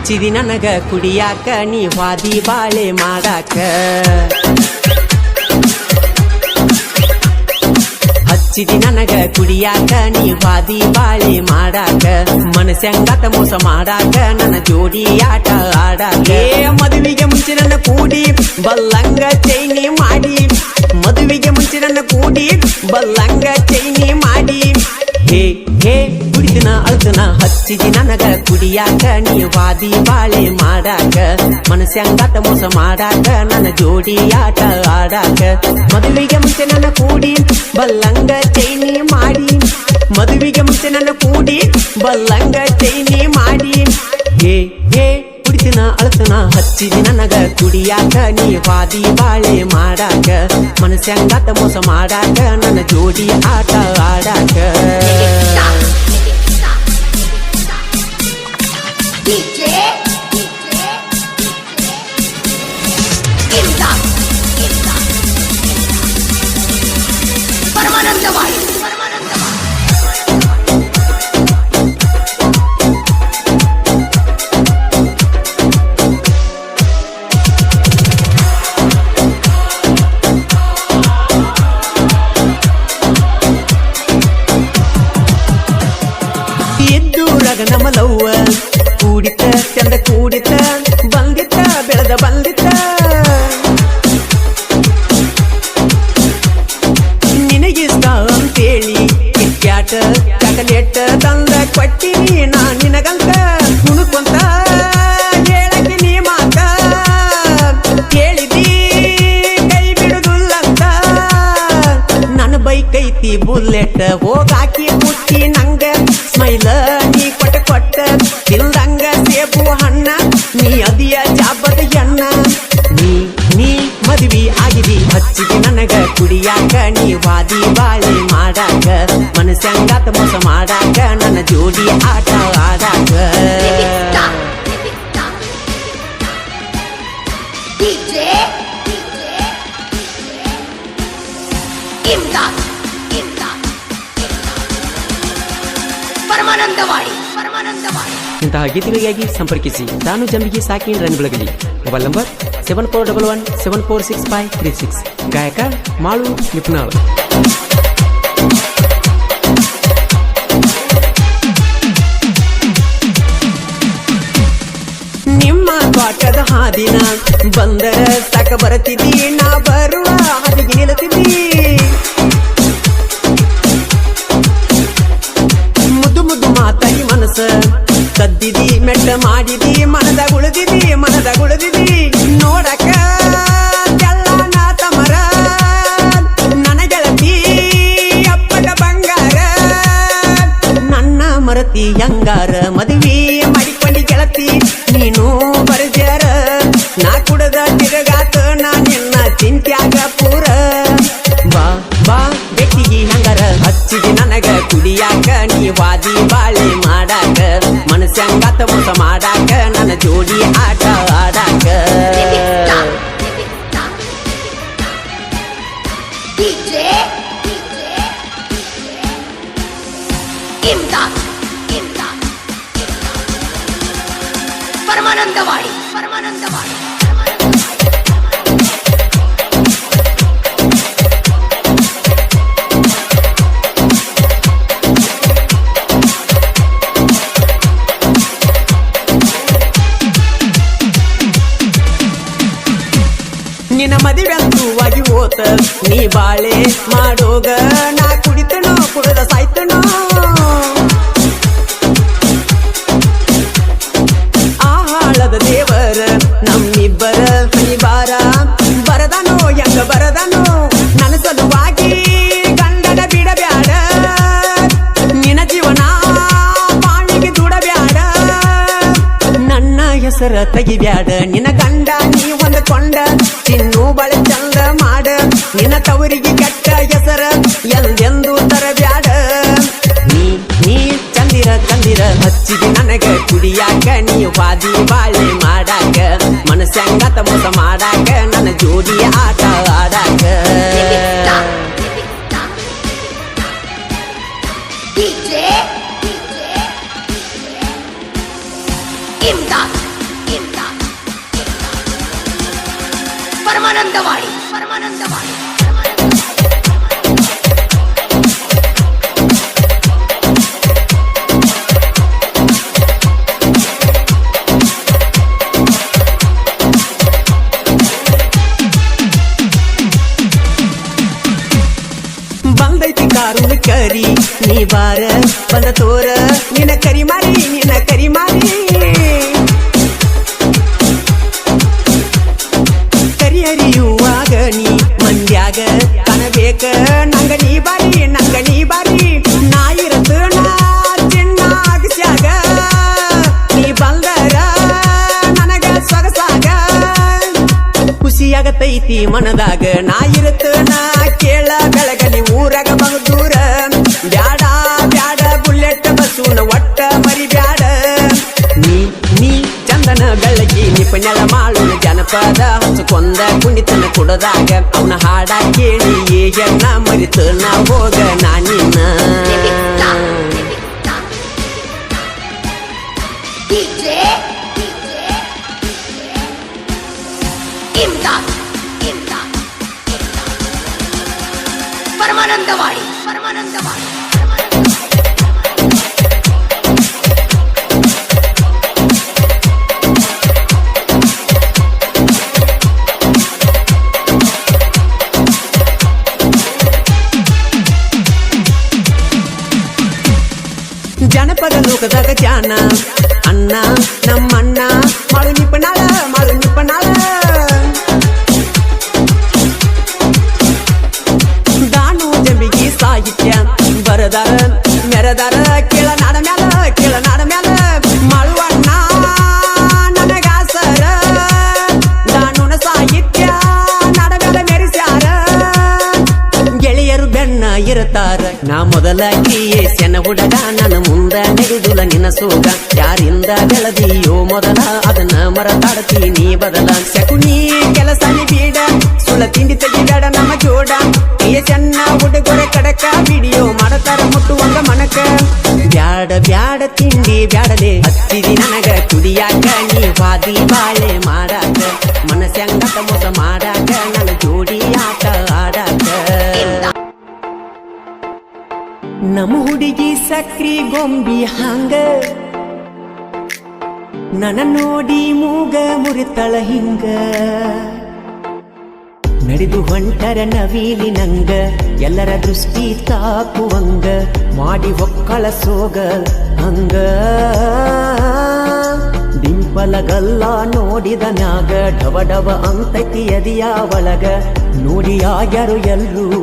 ಹಚ್ಚಿದಿ ನನಗ ಕುಡಿಯಾಕ ನೀ ವಾದಿ ಬಾಳೆ ಮಾಡಾಕ ಹಚ್ಚಿದಿ ನನಗ ಕುಡಿಯಾಕ ನೀ ವಾದಿ ಬಾಳೆ ಮಾಡಾಕ ಮನಸ್ಸಂಗಾತ ಮೋಸ ಮಾಡಾಕ ನನ್ನ ಜೋಡಿ ಆಟ ಆಡಾಕ ಮದುವೆಗೆ ಮುಂಚೆ ನನ್ನ ಕೂಡಿ ಬಲ್ಲಂಗ ಚೈನಿ ಮಾಡಿ ಮದುವೆಗೆ ಮುಂಚೆ ನನ್ನ ಕೂಡಿ ಬಲ್ಲಂಗ ಚೈನಿ ಮಾಡಿ ಹೇ ಹೇ ಕುಡಿತನ ಅಳ್ತನ ಹಚ್ಚಿದಿ ನನಗ ಕುಡಿಯಾಕ ನೀ ವಾದಿ ಬಾಳೆ ಮಾಡಾಕ ಮನಸ್ಸಂಗಾತ ಮೋಸ ಮಾಡಾಕ ನನ್ನ ಜೋಡಿ ಆಟ ಆಡಾಕ ಮದುವೆಗೆ ಮುಂಚೆ ನನ್ನ ಕೂಡಿ ಬಲ್ಲಂಗ ಚೈನಿ ಮಾಡಿ ಮದುವೆಗೆ ಮುಂಚೆ ನನ್ನ ಕೂಡಿ ಬಲ್ಲಂಗ ಚೈನಿ ಮಾಡಿ ಹೇ ಹೇ ಕುಡಿತನ ಅಳ್ತನ ಹಚ್ಚಿದಿ ನನಗ ಕುಡಿಯಾಕ ನೀ ವಾದಿ ಬಾಳೆ ಮಾಡಾಕ ಮನಸ್ಸಂಗಾತ ಮೋಸ ಮಾಡಾಕ ನನ್ನ ಜೋಡಿ ಆಟ ಆಡಾಕ ನಮಲವ್ವ ಕೂಡಿತ ಚಂದ ಕೂಡಿತ ಬಂದಿತ್ತ ಬೆಳೆದ ಬಂದಿತ್ತ ನಿನಗಿಷ್ಟ ಅಂತೇಳಿ ಕಿಟ್ಕ್ಯಾಟ ಚಾಕಲೇಟ್ ತಂದ ಕೊಟ್ಟಿನಿ ನಾ ನಿನಗಂತ ಕುಣುಕೊಂತ ಹೇಳಕ್ಕೆ ನೀ ಮಾತ ಕೇಳಿದಿ ಕೈ ಬಿಡುದಿಲ್ಲಂತ ನನ್ನ ಬೈಕ್ ಐತಿ ಬುಲೆಟ್ ಹೋಗಾಕಿ ಮುಟ್ಟಿ ನಂಗ ಸ್ಮೈಲ ನೀ ಕೊಟ್ಟ ಕೊಟ್ಟ ತಿಂದಂಗ ಸೇಬು ಹಣ್ಣ ನೀ ಅದಿಯ ಜಾಬದ ಎಣ್ಣ ನೀ ಮದುವೆ ಆಗಿದಿ ಹಚ್ಚಿದಿ ನನಗ ಕುಡಿಯಾಕ ನೀ ವಾದಿ ಬಾಳೆ ಮಾಡಾಕ ಮನಸ್ಸಂಗಾತ ಮೋಸ ಮಾಡಾಕ ನನ್ನ ಜೋಡಿ ಆಟ ಆಡಾಕ ಇಂತಹ ಗೀತೆಗಳಿಗಾಗಿ ಸಂಪರ್ಕಿಸಿ ತಾನು ಜಂಬಿಗೆ ಸಾಕಿನ ರನ್ ಬೆಳಗಲಿ ಮೊಬೈಲ್ ನಂಬರ್ 7411746536 ಗಾಯಕ ಮಾಳು ನಿಪುಣಾಳ್. ನಿಮ್ಮ ತೋಟದ ಹಾದಿನ ಬಂದರ ಸಾಕ ಬರತಿದಿ ನಾ ಬರುವ ಹಾದಿಗೆ ನಿಲ್ಲತಿದಿ ಮುದ್ದು ಮುದ್ದು ಮಾತಾಡಿ ಮನಸ್ಸ ಕದ್ದಿದಿ ಮೆಟ್ಟ ಮಾಡಿದಿ ಮನದಾಗ ಉಳಿದಿದಿ ನೋಡಕ ಎಲ್ಲ ತಮರ ನನ್ನ ಗೆಳತಿ ಅಪ್ಪಟ ಬಂಗಾರ ನನ್ನ ಮರತಿ ಯಂಗಾರ ಮದುವೆ ಮಾಡಿಕೊಂಡಿ ಗೆಳತಿ ನೀನು ಬರ್ಜಾರ ನಾ ಕುಡದ ತಿರುಗಾತ ನಾ ನಿನ್ನ ಚಿಂತ್ಯಾಗ ಪೂರ ಬಾ ಬಾ ಬೆಟ್ಟಿಗಿ ಹಂಗಾರ ಹಚ್ಚಿದಿ ನನಗ ಕುಡಿಯಾಕ ನೀ ವಾದಿ ಬಾಳೆ ಮಾಡಾಕ ಮನಸ್ಸಂಗಾತ ಮೋಸ ಮಾಡಾಕ ನನ್ನ ಜೋಡಿ ಆಟ ಆಡಾಕ ಪರಮಾನಂದವಾಡಿ ನಿನ್ನ ಮದುವೆಂತೂ ಆಗಿ ಹೋತ ನೀ ಬಾಳೆ ಮಾಡೋಗ ನಾ ಕುಡಿತನೋ ಕುಡದ ಸಾಯ್ತನೋ ಆ ಹಾಳದ ದೇವರ ನಮ್ಮಿಬ್ಬರ ಹನಿಬಾರ ಬರದನೋ ಹೆಂಗ ಬರದನೋ ನನ್ನ ಸಲುವಾಗಿ ಗಂಡನ ಬಿಡಬ್ಯಾಡ ನಿನ್ನ ಜೀವನ ಬಾಳಿಗೆ ದುಡಬ್ಯಾಡ ನನ್ನ ಹೆಸರ ತೆಗಿಬ್ಯಾಡ ನಿನ್ನ ಗಂಡ ನೀ ಹೊಂದಕೊಂಡ ಚಿನ್ನು ಬಳೆ ಚಂದ ಮಾಡ ನಿನ್ನ ತವರಿಗೆ ಕೆಟ್ಟ ಹೆಸರ ಎಂದೆಂದು ತರಬ್ಯಾಡ ನೀ ಚಂದಿರ ಹಚ್ಚಿದಿ ನನಗ ಕುಡಿಯಾಕ ನೀ ವಾದಿ ಬಾಳೆ ಮಾಡಾಕ ಮನಸ್ಸಂಗಾತ ಮೋಸ ಮಾಡಾಕ ನನ್ನ ಜೋಡಿ ಆಟ ಆಡಾಕ ಇಮ್ದಾದ್ ಪರಮಾನಂದವಾಡಿ ಪರಮಾನಂದವಾಡಿ ಬಂದೈತಿ ಕಾರುಣ ಕರಿ ನೀ ಬಾರ ಬಂದ ತೋರ ನಿನ್ನ ಕರಿ ಮಾರಿ ನಿನ್ನ ಕರಿ ಮಾರಿ ಕರಿ ಹರಿಯುವಾಗ ನೀ ಮಂದ್ಯಾಗ ಕಾಣಬೇಕ ನಂಗ ನೀ ಬಾರಿ ನಾ ಇರತ ನಾ ಚಿನ್ನ ಅಗಸ್ಯಾಗ ನೀ ಬಂದರ ನನಗ ಸೊಗಸಾಗ ಖುಷಿಯಾಗತೈತಿ ಮನದಾಗ ನಾ ಇರತ ನಾ ಕೇಳ ಬೆಳಗಲಿ ಊರಾಗ ಬಹುದೂರ ಬ್ಯಾಡ ಬ್ಯಾಡ ಬುಲೆಟ್ ಬಸ್ಸುನ ಒಟ್ಟ ಮರಿ ಬ್ಯಾಡ ನೀ ಚಂದನ ಬೆಳಗಿ ನಿಪುಣಳ ಮಾಡು ಜನಪದ ಹಚ್ಕೊಂದ ಕುಣಿತನ ಕುಡದಾಗ ಅವನ ಹಾಡ ಕೇಳಿ ಏನ ಮರಿತ ನಾ ಹೋಗ ನಾನಿನ್ನ ಡಿಜೆ ಇಮ್ದಾದ್ ಇಮ್ದಾದ್ ಪರಮಾನಂದವಾಡಿ ಪರಮಾನಂದವಾಡಿ ಜನಪದ ಲೋಕದಾಗ ಜಾನ ಅಣ್ಣ ನಮ್ಮಣ್ಣ ಮಾಡು ನಿಪುಣಾಳ ದಾನು ಜಂಬಿಗಿ ಸಾಹಿತ್ಯ ಬರದಾರ ಮೆರದಾರ ಕೇಳ ನಾಡ ಮ್ಯಾಲ ಮಾಳುವಣ್ಣ ನನಗಾಸರ ದಾನುನ ಸಾಹಿತ್ಯ ನಾಡ ಮ್ಯಾಲ ಮೆರೆಸ್ಯಾರ ಗೆಳೆಯರು ಬೆನ್ನ ಇರತಾರ ನಾ ಮೊದಲ ಸೆನ ಹುಡುಗ ನನ್ನ ಮುಂದ ನೆಗೆದುಲ ನಿನ್ನ ಸೋಗ ಯಾರಿಂದ ಬೆಳದಿಯೋ ಮೊದಲ ಅದನ್ನ ಮರತಾಡತಿ ನೀ ಬದಲ ಶಕುನಿ ಕೆಲಸ ನೀ ಬೀಡ ಸುಳ ತಿಂಡಿ ತೆಗಿಬೇಡ ನಮ್ಮ ಜೋಡ ಕೈಯ ಚೆನ್ನ ಹುಡುಗರ ಕಡಕ ವಿಡಿಯೋ ಮಾಡತಾರ ಮುಟ್ಟುವಂಗ ಮನಕ ಬ್ಯಾಡ ಬ್ಯಾಡ ತಿಂಡಿ ಬ್ಯಾಡಲೆ ಹತ್ತಿದಿ ನನಗ ಕುಡಿಯಾಕ ನೀ ವಾದಿ ಬಾಳೆ ಮಾಡಾಕ ಮನಸ್ಸಂಗತ ಮೋಸ ಮಾಡಾಕ ನನ್ನ ಜೋಡಿ ಆಟ ಆಡಾಕ ನಮ್ಮ ಹುಡುಗಿ ಸಕ್ರಿ ಗೊಂಬಿ ಹಂಗ ನನ್ನ ನೋಡಿ ಮೂಗ ಮುರಿತಳ ಹಿಂಗ ನಡೆದು ಹೊಂಟರ ನವೀಲಿ ನಂಗ ಎಲ್ಲರ ದೃಷ್ಟಿ ತಾಕುವಂಗ ಮಾಡಿ ಹೊಕ್ಕಳ ಸೋಗ ಹಂಗ ಡಿಂಪಲಗಲ್ಲ ನೋಡಿದ ನ್ಯಾಗ ಡವ ಡವ ಅಂತೈತಿ ಎದಿಯ ಒಳಗ ನೋಡಿ ಆಗ್ಯಾರು ಎಲ್ರು